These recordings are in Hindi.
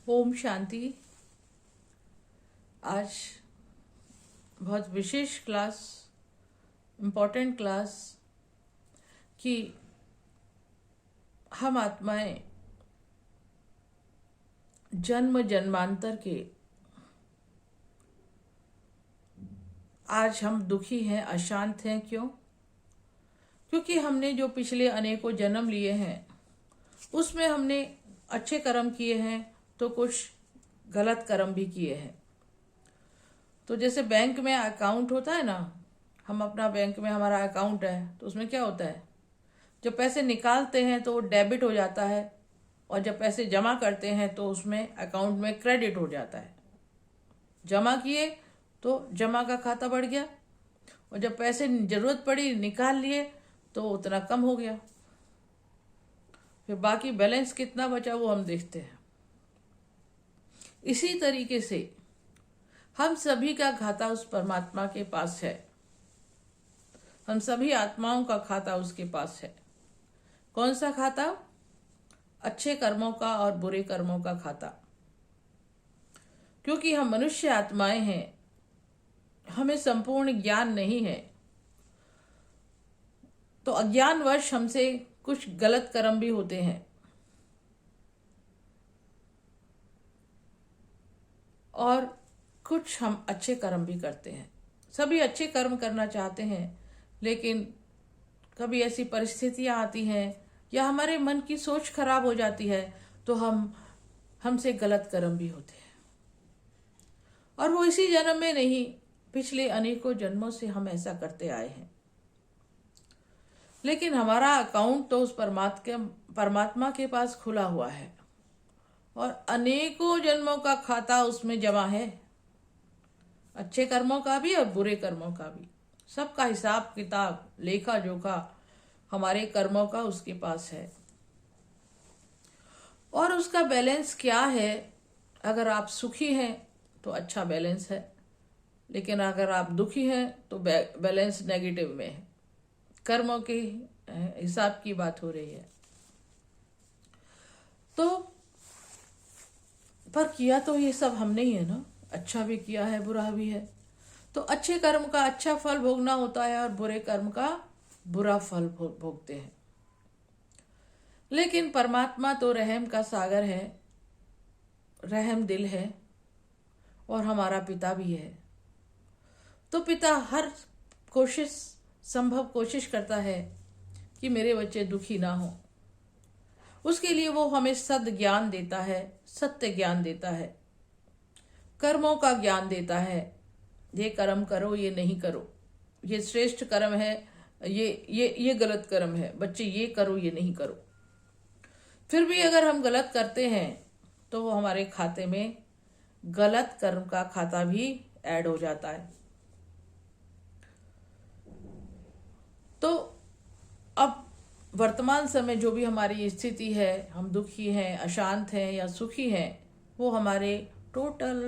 ओम शांति। आज बहुत विशेष क्लास, इम्पोर्टेंट क्लास कि हम आत्माएं जन्म जन्मांतर के आज हम दुखी हैं, अशांत हैं। क्यों? क्योंकि हमने जो पिछले अनेकों जन्म लिए हैं उसमें हमने अच्छे कर्म किए हैं तो कुछ गलत कर्म भी किए हैं। तो जैसे बैंक में अकाउंट होता है ना, हम अपना बैंक में हमारा अकाउंट है तो उसमें क्या होता है, जब पैसे निकालते हैं तो वो डेबिट हो जाता है और जब पैसे जमा करते हैं तो उसमें अकाउंट में क्रेडिट हो जाता है। जमा किए तो जमा का खाता बढ़ गया और जब पैसे जरूरत पड़ी निकाल लिए तो उतना कम हो गया। फिर बाकी बैलेंस कितना बचा वो हम देखते हैं। इसी तरीके से हम सभी का खाता उस परमात्मा के पास है। हम सभी आत्माओं का खाता उसके पास है। कौन सा खाता? अच्छे कर्मों का और बुरे कर्मों का खाता। क्योंकि हम मनुष्य आत्माएं हैं, हमें संपूर्ण ज्ञान नहीं है, तो अज्ञानवश हमसे कुछ गलत कर्म भी होते हैं और कुछ हम अच्छे कर्म भी करते हैं। सभी अच्छे कर्म करना चाहते हैं, लेकिन कभी ऐसी परिस्थितियां आती हैं या हमारे मन की सोच खराब हो जाती है तो हमसे गलत कर्म भी होते हैं। और वो इसी जन्म में नहीं, पिछले अनेकों जन्मों से हम ऐसा करते आए हैं। लेकिन हमारा अकाउंट तो उस परमात्मा के पास खुला हुआ है और अनेकों जन्मों का खाता उसमें जमा है, अच्छे कर्मों का भी और बुरे कर्मों का भी। सबका हिसाब किताब, लेखा जोखा हमारे कर्मों का उसके पास है। और उसका बैलेंस क्या है? अगर आप सुखी हैं तो अच्छा बैलेंस है, लेकिन अगर आप दुखी हैं तो बैलेंस नेगेटिव में है। कर्मों के हिसाब की बात हो रही है। तो पर किया तो ये सब हमने ही है ना, अच्छा भी किया है बुरा भी है। तो अच्छे कर्म का अच्छा फल भोगना होता है और बुरे कर्म का बुरा फल भोगते हैं। लेकिन परमात्मा तो रहम का सागर है, रहम दिल है और हमारा पिता भी है। तो पिता हर संभव कोशिश करता है कि मेरे बच्चे दुखी ना हो। उसके लिए वो हमें सद ज्ञान देता है, सत्य ज्ञान देता है, कर्मों का ज्ञान देता है। ये कर्म करो, ये नहीं करो, ये श्रेष्ठ कर्म है, ये गलत कर्म है, बच्चे ये करो, ये नहीं करो। फिर भी अगर हम गलत करते हैं तो वो हमारे खाते में गलत कर्म का खाता भी ऐड हो जाता है। तो अब वर्तमान समय जो भी हमारी स्थिति है, हम दुखी हैं, अशांत हैं या सुखी हैं, वो हमारे टोटल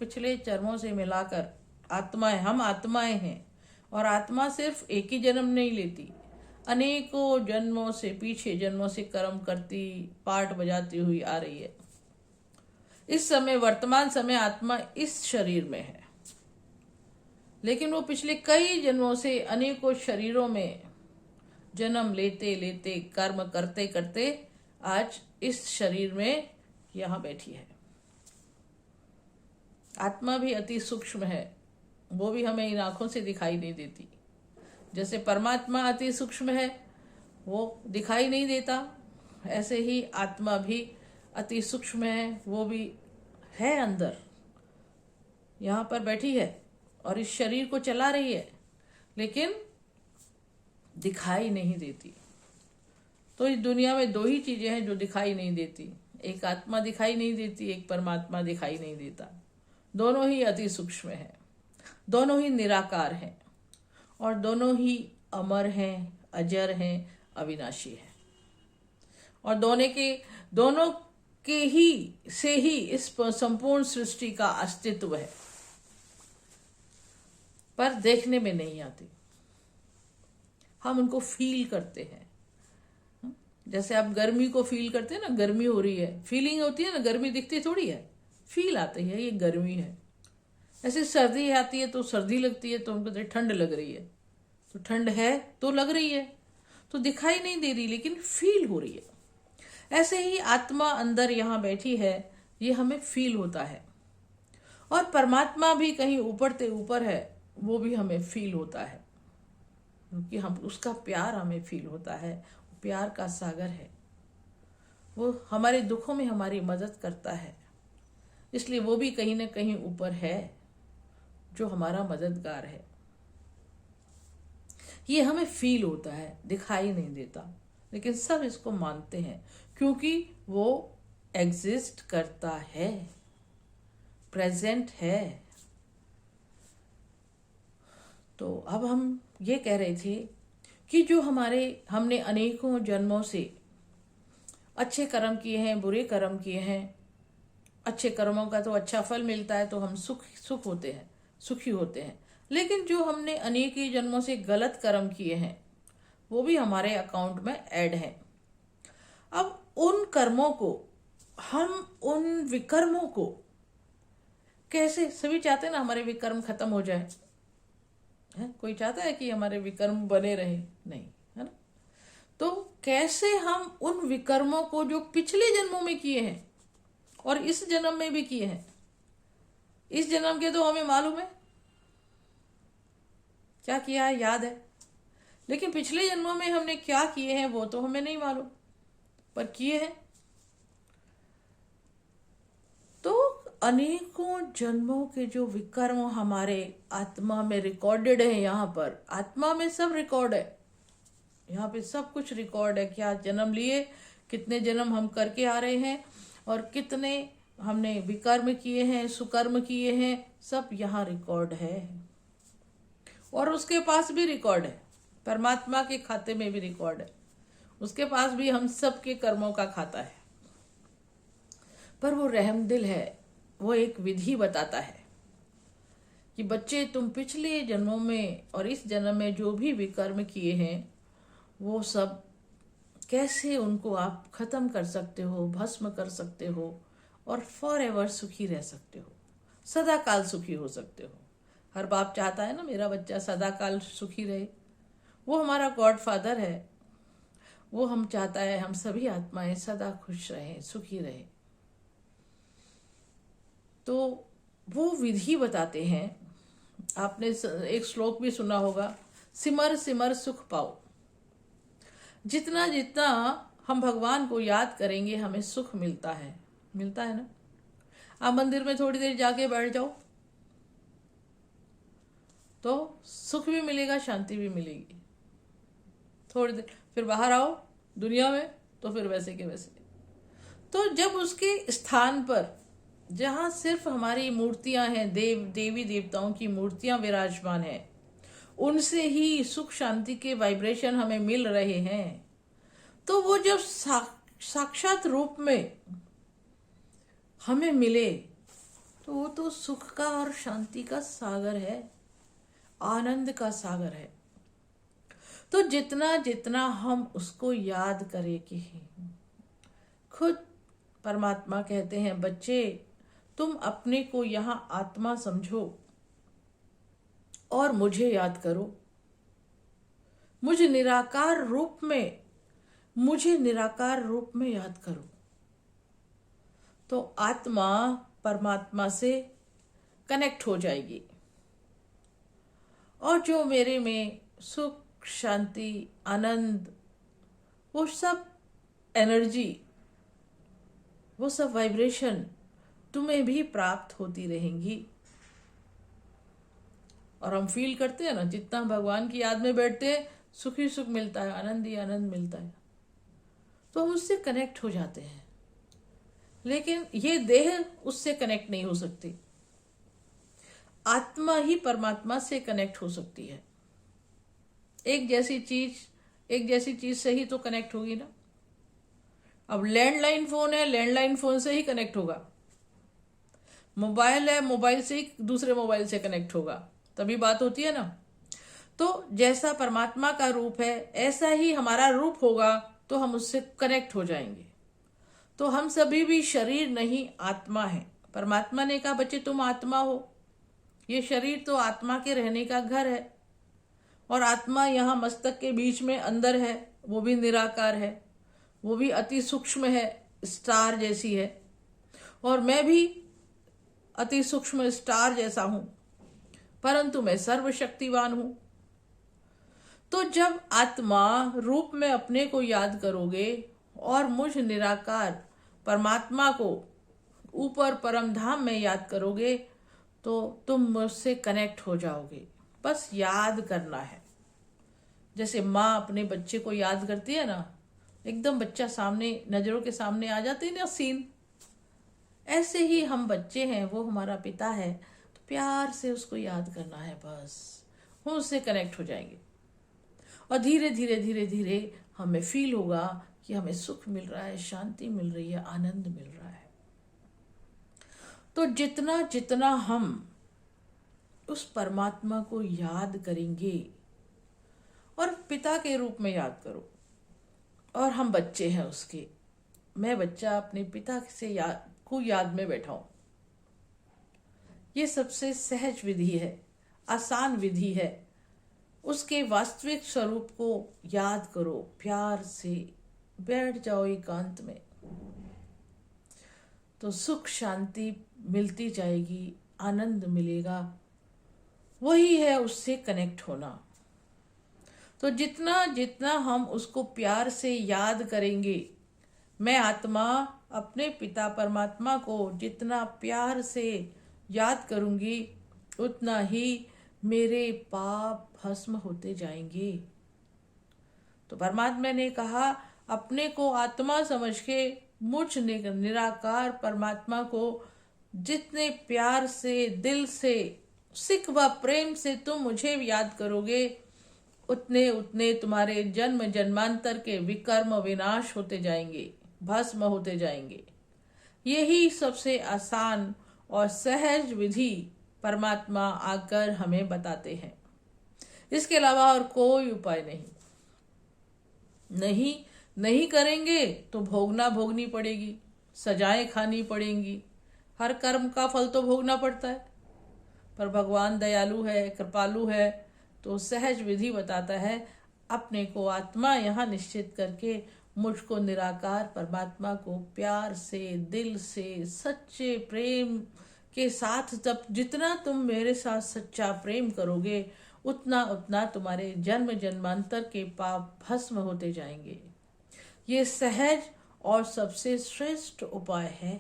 पिछले जन्मों से मिलाकर आत्माएं, हम आत्माएं हैं। और आत्मा सिर्फ एक ही जन्म नहीं लेती, अनेकों जन्मों से, पीछे जन्मों से कर्म करती, पार्ट बजाती हुई आ रही है। इस समय वर्तमान समय आत्मा इस शरीर में है, लेकिन वो पिछले कई जन्मों से अनेकों शरीरों में जन्म लेते लेते, कर्म करते करते आज इस शरीर में यहां बैठी है। आत्मा भी अति सूक्ष्म है, वो भी हमें इन आंखों से दिखाई नहीं देती। जैसे परमात्मा अति सूक्ष्म है, वो दिखाई नहीं देता, ऐसे ही आत्मा भी अति सूक्ष्म है, वो भी है अंदर, यहाँ पर बैठी है और इस शरीर को चला रही है, लेकिन दिखाई नहीं देती। तो इस दुनिया में दो ही चीजें हैं जो दिखाई नहीं देती, एक आत्मा दिखाई नहीं देती, एक परमात्मा दिखाई नहीं देता। दोनों ही अति सूक्ष्म है, दोनों ही निराकार हैं और दोनों ही अमर हैं, अजर हैं, अविनाशी हैं। और दोनों के ही से ही इस संपूर्ण सृष्टि का अस्तित्व है, पर देखने में नहीं आती, हम उनको फील करते हैं। जैसे आप गर्मी को फील करते हैं ना, गर्मी हो रही है, फीलिंग होती है ना, गर्मी दिखती थोड़ी है, फील आती है ये गर्मी है। ऐसे सर्दी आती है तो सर्दी लगती है, तो हम कहते हैं ठंड लग रही है, तो ठंड है तो लग रही है, तो दिखाई नहीं दे रही लेकिन फील हो रही है। ऐसे ही आत्मा अंदर यहाँ बैठी है, ये हमें फील होता है। और परमात्मा भी कहीं ऊपर से ऊपर है, वो भी हमें फील होता है, क्योंकि हम उसका प्यार हमें फील होता है। प्यार का सागर है, वो हमारे दुखों में हमारी मदद करता है, इसलिए वो भी कहीं ना कहीं ऊपर है, जो हमारा मददगार है। ये हमें फील होता है, दिखाई नहीं देता, लेकिन सब इसको मानते हैं क्योंकि वो एग्जिस्ट करता है, प्रेजेंट है। तो अब हम ये कह रहे थे कि जो हमने अनेकों जन्मों से अच्छे कर्म किए हैं, बुरे कर्म किए हैं, अच्छे कर्मों का तो अच्छा फल मिलता है, तो हम सुख होते हैं, सुखी होते हैं। लेकिन जो हमने अनेक ही जन्मों से गलत कर्म किए हैं, वो भी हमारे अकाउंट में ऐड है। अब उन कर्मों को, हम उन विकर्मों को कैसे, सभी चाहते हैं ना हमारे विकर्म खत्म हो जाए, है? कोई चाहता है कि हमारे विकर्म बने रहे? नहीं, है ना? तो कैसे हम उन विकर्मों को जो पिछले जन्मों में किए हैं और इस जन्म में भी किए हैं, इस जन्म के तो हमें मालूम है क्या किया है, याद है, लेकिन पिछले जन्मों में हमने क्या किए हैं वो तो हमें नहीं मालूम, पर किए हैं। तो अनेकों जन्मों के जो विकर्म हमारे आत्मा में रिकॉर्डेड है, यहाँ पर आत्मा में सब रिकॉर्ड है, यहाँ पे सब कुछ रिकॉर्ड है। क्या जन्म लिए, कितने जन्म हम करके आ रहे हैं, और कितने हमने विकर्म किए हैं, सुकर्म किए हैं, सब यहाँ रिकॉर्ड है। और उसके पास भी रिकॉर्ड है, परमात्मा के खाते में भी रिकॉर्ड है, उसके पास भी हम सब के कर्मों का खाता है। पर वो रहमदिल है, वो एक विधि बताता है कि बच्चे तुम पिछले जन्मों में और इस जन्म में जो भी विकर्म किए हैं, वो सब कैसे उनको आप खत्म कर सकते हो, भस्म कर सकते हो, और फॉर एवर सुखी रह सकते हो, सदा काल सुखी हो सकते हो। हर बाप चाहता है ना मेरा बच्चा सदा काल सुखी रहे, वो हमारा गॉड फादर है, वो हम चाहता है हम सभी आत्माएं सदा खुश रहें, सुखी रहें। तो वो विधि बताते हैं। आपने एक श्लोक भी सुना होगा, सिमर सिमर सुख पाओ। जितना जितना हम भगवान को याद करेंगे हमें सुख मिलता है ना। आप मंदिर में थोड़ी देर जाके बैठ जाओ तो सुख भी मिलेगा, शांति भी मिलेगी। थोड़ी देर फिर बाहर आओ दुनिया में तो फिर वैसे के वैसे। तो जब उसके स्थान पर जहाँ सिर्फ हमारी मूर्तियां हैं, देवी देवताओं की मूर्तियां विराजमान हैं, उनसे ही सुख शांति के वाइब्रेशन हमें मिल रहे हैं, तो वो जब साक्षात रूप में हमें मिले तो वो तो सुख का और शांति का सागर है, आनंद का सागर है। तो जितना जितना हम उसको याद करेंगे, खुद परमात्मा कहते हैं बच्चे तुम अपने को यहाँ आत्मा समझो और मुझे याद करो, मुझे निराकार रूप में याद करो। तो आत्मा परमात्मा से कनेक्ट हो जाएगी, और जो मेरे में सुख शांति आनंद, वो सब एनर्जी, वो सब वाइब्रेशन तुम्हें भी प्राप्त होती रहेंगी। और हम फील करते हैं ना, जितना भगवान की याद में बैठते हैं सुख ही सुख मिलता है, आनंद ही आनंद मिलता है, तो हम उससे कनेक्ट हो जाते हैं। लेकिन ये देह उससे कनेक्ट नहीं हो सकती, आत्मा ही परमात्मा से कनेक्ट हो सकती है। एक जैसी चीज से ही तो कनेक्ट होगी ना। अब लैंडलाइन फोन है, लैंडलाइन फोन से ही कनेक्ट होगा। मोबाइल है, मोबाइल से ही दूसरे मोबाइल से कनेक्ट होगा, तभी बात होती है ना। तो जैसा परमात्मा का रूप है ऐसा ही हमारा रूप होगा, तो हम उससे कनेक्ट हो जाएंगे। तो हम सभी भी शरीर नहीं आत्मा है। परमात्मा ने कहा बच्चे तुम आत्मा हो, ये शरीर तो आत्मा के रहने का घर है, और आत्मा यहाँ मस्तक के बीच में अंदर है, वो भी निराकार है, वो भी अति सूक्ष्म है, स्टार जैसी है, और मैं भी अति सूक्ष्म स्टार जैसा हूं, परंतु मैं सर्वशक्तिवान हूं। तो जब आत्मा रूप में अपने को याद करोगे और मुझ निराकार परमात्मा को ऊपर परम धाम में याद करोगे तो तुम मुझसे कनेक्ट हो जाओगे। बस याद करना है। जैसे माँ अपने बच्चे को याद करती है ना, एकदम बच्चा सामने नजरों के सामने आ जाती है ना सीन, ऐसे ही हम बच्चे हैं, वो हमारा पिता है, तो प्यार से उसको याद करना है, बस हम उससे कनेक्ट हो जाएंगे। और धीरे धीरे धीरे धीरे हमें फील होगा कि हमें सुख मिल रहा है, शांति मिल रही है, आनंद मिल रहा है। तो जितना जितना हम उस परमात्मा को याद करेंगे, और पिता के रूप में याद करो, और हम बच्चे हैं उसके, मैं बच्चा अपने पिता से याद में बैठा हूं। ये सबसे सहज विधि है, आसान विधि है। उसके वास्तविक स्वरूप को याद करो, प्यार से बैठ जाओ एकांत में, तो सुख शांति मिलती जाएगी, आनंद मिलेगा। वही है उससे कनेक्ट होना। तो जितना जितना हम उसको प्यार से याद करेंगे, मैं आत्मा अपने पिता परमात्मा को जितना प्यार से याद करूंगी, उतना ही मेरे पाप भस्म होते जाएंगे। तो परमात्मा ने कहा अपने को आत्मा समझ के मुझ निराकार परमात्मा को जितने प्यार से, दिल से, सिख व प्रेम से तुम मुझे याद करोगे, उतने उतने तुम्हारे जन्म जन्मांतर के विकर्म विनाश होते जाएंगे, भस्म होते जाएंगे। यही सबसे आसान और सहज विधि परमात्मा आकर हमें बताते हैं। इसके अलावा और कोई उपाय नहीं करेंगे तो भोगनी पड़ेगी, सजाएं खानी पड़ेंगी, हर कर्म का फल तो भोगना पड़ता है। पर भगवान दयालु है, कृपालु है, तो सहज विधि बताता है। अपने को आत्मा यहाँ निश्चित करके मुझको निराकार परमात्मा को प्यार से, दिल से, सच्चे प्रेम के साथ, जब जितना तुम मेरे साथ सच्चा प्रेम करोगे, उतना उतना तुम्हारे जन्म जन्मांतर के पाप भस्म होते जाएंगे। ये सहज और सबसे श्रेष्ठ उपाय है।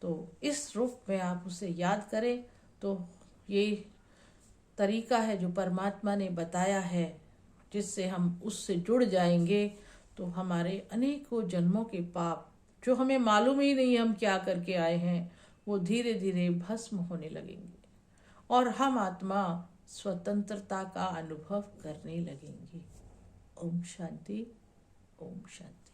तो इस रूप में आप उसे याद करें, तो ये तरीका है जो परमात्मा ने बताया है, जिससे हम उससे जुड़ जाएंगे। तो हमारे अनेकों जन्मों के पाप, जो हमें मालूम ही नहीं हम क्या करके आए हैं, वो धीरे धीरे भस्म होने लगेंगे, और हम आत्मा स्वतंत्रता का अनुभव करने लगेंगे। ओम शांति, ओम शांति।